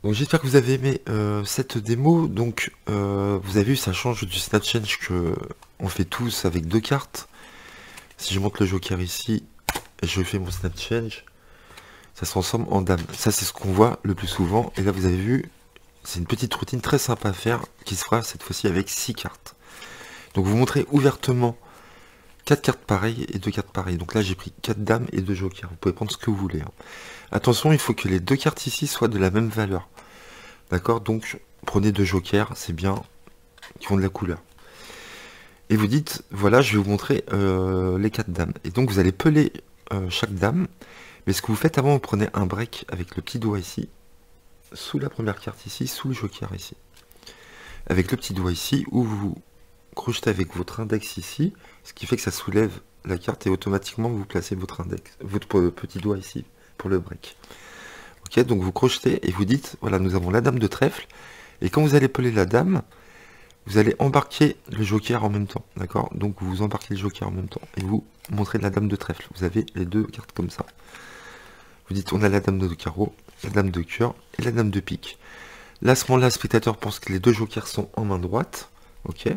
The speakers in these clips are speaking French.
Donc j'espère que vous avez aimé cette démo. Donc vous avez vu, ça change du snap change que on fait tous avec deux cartes. Si je monte le joker ici et je fais mon snap change, ça se transforme en dame. Ça c'est ce qu'on voit le plus souvent. Et là vous avez vu, c'est une petite routine très sympa à faire qui se fera cette fois-ci avec 6 cartes. Donc vous montrez ouvertement 4 cartes pareilles et 2 cartes pareilles. Donc là j'ai pris 4 dames et 2 jokers. Vous pouvez prendre ce que vous voulez, hein. Attention, il faut que les deux cartes ici soient de la même valeur. D'accord? Donc prenez 2 jokers, c'est bien, qui ont de la couleur. Et vous dites, voilà, je vais vous montrer les 4 dames. Et donc vous allez peler chaque dame. Mais ce que vous faites avant, vous prenez un break avec le petit doigt ici, sous la première carte ici, sous le joker ici. Avec le petit doigt ici, où vous crochetez avec votre index ici, ce qui fait que ça soulève la carte et automatiquement vous placez votre index, votre petit doigt ici pour le break. Ok, donc vous crochetez et vous dites, voilà, nous avons la dame de trèfle. Et quand vous allez peler la dame, vous allez embarquer le joker en même temps, d'accord? Donc vous embarquez le joker en même temps et vous montrez la dame de trèfle. Vous avez les deux cartes comme ça. Vous dites, on a la dame de carreau, la dame de cœur et la dame de pique. Là, à ce moment-là, le spectateur pense que les deux jokers sont en main droite, ok?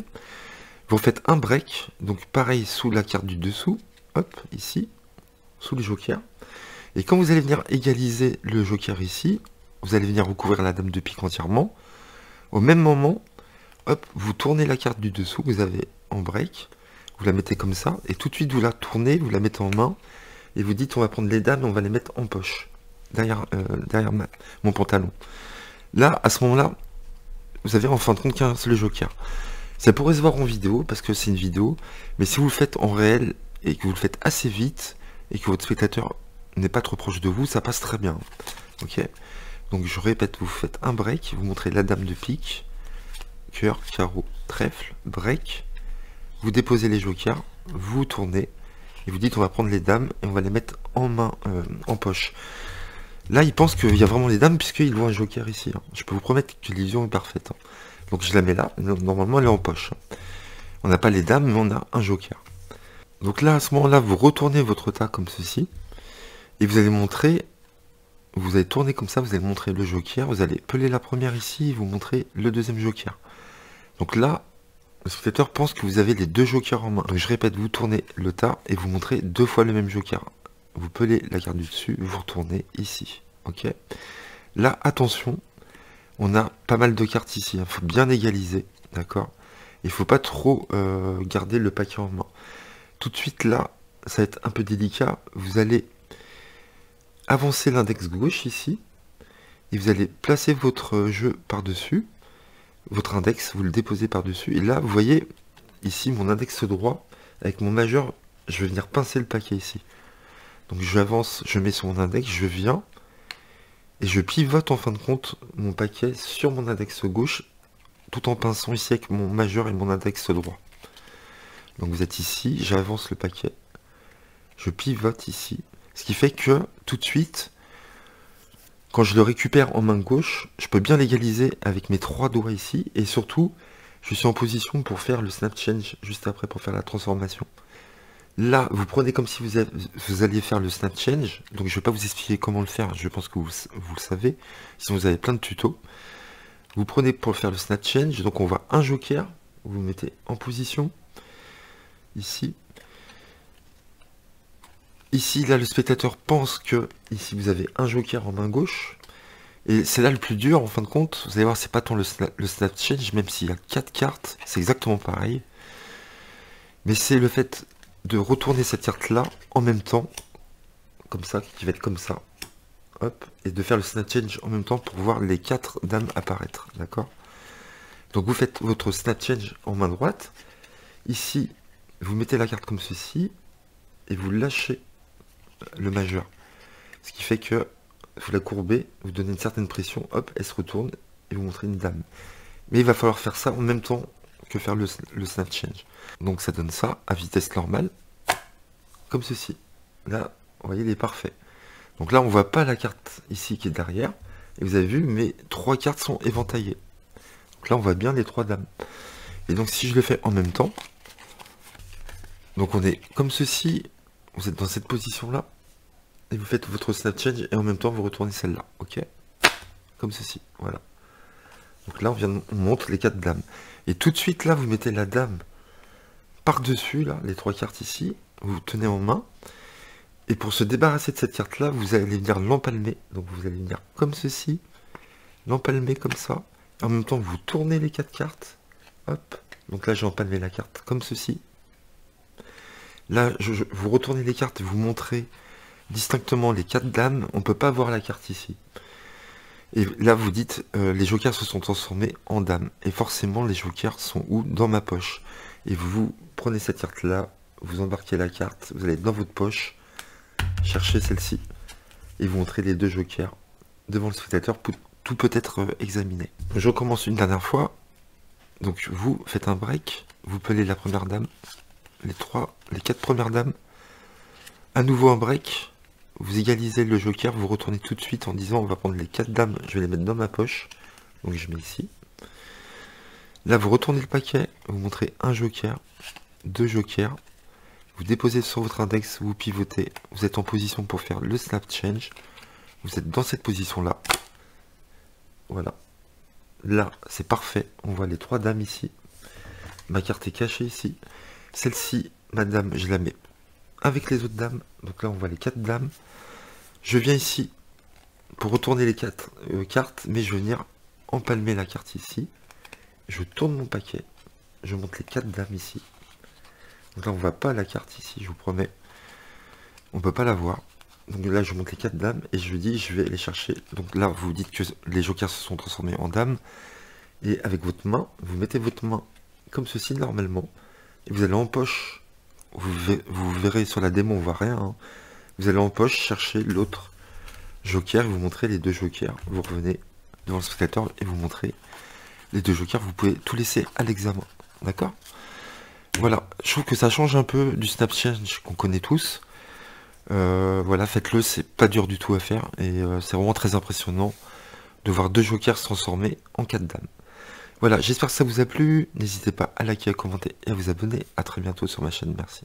Vous faites un break, donc pareil sous la carte du dessous, hop, ici, sous le joker. Et quand vous allez venir égaliser le joker ici, vous allez venir recouvrir la dame de pique entièrement. Au même moment, hop, vous tournez la carte du dessous, vous avez en break, vous la mettez comme ça, et tout de suite vous la tournez, vous la mettez en main, et vous dites on va prendre les dames, on va les mettre en poche, derrière mon pantalon. Là, à ce moment-là, vous avez en fin de compte qu'un seul joker. Ça pourrait se voir en vidéo, parce que c'est une vidéo, mais si vous le faites en réel, et que vous le faites assez vite, et que votre spectateur n'est pas trop proche de vous, ça passe très bien. Ok? Donc je répète, vous faites un break, vous montrez la dame de pique, cœur, carreau, trèfle, break, vous déposez les jokers, vous tournez, et vous dites on va prendre les dames, et on va les mettre en main, en poche. Là, il pense qu'il y a vraiment les dames, puisqu'il voit un joker ici, hein. Je peux vous promettre que l'illusion est parfaite, hein. Donc je la mets là, normalement elle est en poche. On n'a pas les dames, mais on a un joker. Donc là, à ce moment-là, vous retournez votre tas comme ceci, et vous allez montrer, vous allez tourner comme ça, vous allez montrer le joker, vous allez peler la première ici, et vous montrez le deuxième joker. Donc là, le spectateur pense que vous avez les deux jokers en main. Donc je répète, vous tournez le tas et vous montrez deux fois le même joker. Vous pelez la carte du dessus, vous retournez ici. Ok. Là, attention, on a pas mal de cartes ici. Il faut bien égaliser, d'accord. Il faut pas trop garder le paquet en main. Tout de suite là, ça va être un peu délicat. Vous allez avancer l'index gauche ici et vous allez placer votre jeu par-dessus. Votre index, vous le déposez par-dessus. Et là, vous voyez, ici, mon index droit, avec mon majeur, je vais venir pincer le paquet ici. Donc j'avance, je mets sur mon index, je viens, et je pivote en fin de compte mon paquet sur mon index gauche, tout en pinçant ici avec mon majeur et mon index droit. Donc vous êtes ici, j'avance le paquet, je pivote ici, ce qui fait que, tout de suite, quand je le récupère en main gauche, je peux bien l'égaliser avec mes trois doigts ici, et surtout, je suis en position pour faire le snap change juste après, pour faire la transformation. Là, vous prenez comme si vous alliez faire le snap change, donc je ne vais pas vous expliquer comment le faire, je pense que vous le savez, sinon vous avez plein de tutos. Vous prenez pour faire le snap change, donc on voit un joker, vous vous mettez en position, ici. Ici, là, le spectateur pense que, ici, vous avez un joker en main gauche. Et c'est là le plus dur, en fin de compte. Vous allez voir, c'est pas tant le snap change, même s'il y a 4 cartes, c'est exactement pareil. Mais c'est le fait de retourner cette carte-là en même temps, comme ça, qui va être comme ça. Hop, et de faire le snap change en même temps pour voir les 4 dames apparaître, d'accord? Donc vous faites votre snap change en main droite. Ici, vous mettez la carte comme ceci, et vous lâchez le majeur. Ce qui fait que vous la courbez, vous donnez une certaine pression, hop, elle se retourne et vous montrez une dame. Mais il va falloir faire ça en même temps que faire le snap change. Donc ça donne ça à vitesse normale, comme ceci. Là, vous voyez, il est parfait. Donc là, on voit pas la carte ici qui est derrière. Et vous avez vu, mes 3 cartes sont éventaillées. Donc là, on voit bien les 3 dames. Et donc si je le fais en même temps, donc on est comme ceci, vous êtes dans cette position-là, et vous faites votre snap change, et en même temps, vous retournez celle-là, ok? comme ceci, voilà. Donc là, on monte les 4 dames. Et tout de suite, là, vous mettez la dame par-dessus, là, les 3 cartes ici, vous tenez en main. Et pour se débarrasser de cette carte-là, vous allez venir l'empalmer. Donc vous allez venir comme ceci, l'empalmer comme ça. En même temps, vous tournez les 4 cartes. Hop. Donc là, j'ai empalmé la carte comme ceci. Là, vous retournez les cartes et vous montrez distinctement les 4 dames. On ne peut pas voir la carte ici. Et là, vous dites, les jokers se sont transformés en dames. Et forcément, les jokers sont où? Dans ma poche. Et vous prenez cette carte-là, vous embarquez la carte, vous allez dans votre poche, cherchez celle-ci, et vous montrez les 2 jokers devant le spectateur, tout peut être examiné. Je recommence une dernière fois. Donc vous faites un break, vous pelez la première dame, les 4 premières dames, à nouveau un break. Vous égalisez le joker, vous retournez tout de suite en disant on va prendre les 4 dames, je vais les mettre dans ma poche. Donc je mets ici. Là vous retournez le paquet, vous montrez un joker, 2 jokers. Vous déposez sur votre index, vous pivotez, vous êtes en position pour faire le snap change. Vous êtes dans cette position là. Voilà. Là c'est parfait, on voit les 3 dames ici. Ma carte est cachée ici. Celle-ci, ma dame, je la mets avec les autres dames. Donc là on voit les 4 dames. Je viens ici pour retourner les 4 cartes, mais je vais venir empalmer la carte ici. Je tourne mon paquet, je monte les 4 dames ici. Donc là on voit pas la carte ici, je vous promets. On peut pas la voir. Donc là je monte les 4 dames et je dis je vais les chercher. Donc là vous dites que les jokers se sont transformés en dames. Et avec votre main, vous mettez votre main comme ceci normalement. Et vous allez en poche. Vous verrez sur la démo on voit rien. Hein. Vous allez en poche chercher l'autre joker et vous montrez les 2 jokers. Vous revenez devant le spectateur et vous montrez les 2 jokers. Vous pouvez tout laisser à l'examen. D'accord? Voilà, je trouve que ça change un peu du snap change qu'on connaît tous. Voilà, faites-le, c'est pas dur du tout à faire. Et c'est vraiment très impressionnant de voir 2 jokers se transformer en 4 dames. Voilà, j'espère que ça vous a plu. N'hésitez pas à liker, à commenter et à vous abonner. À très bientôt sur ma chaîne. Merci.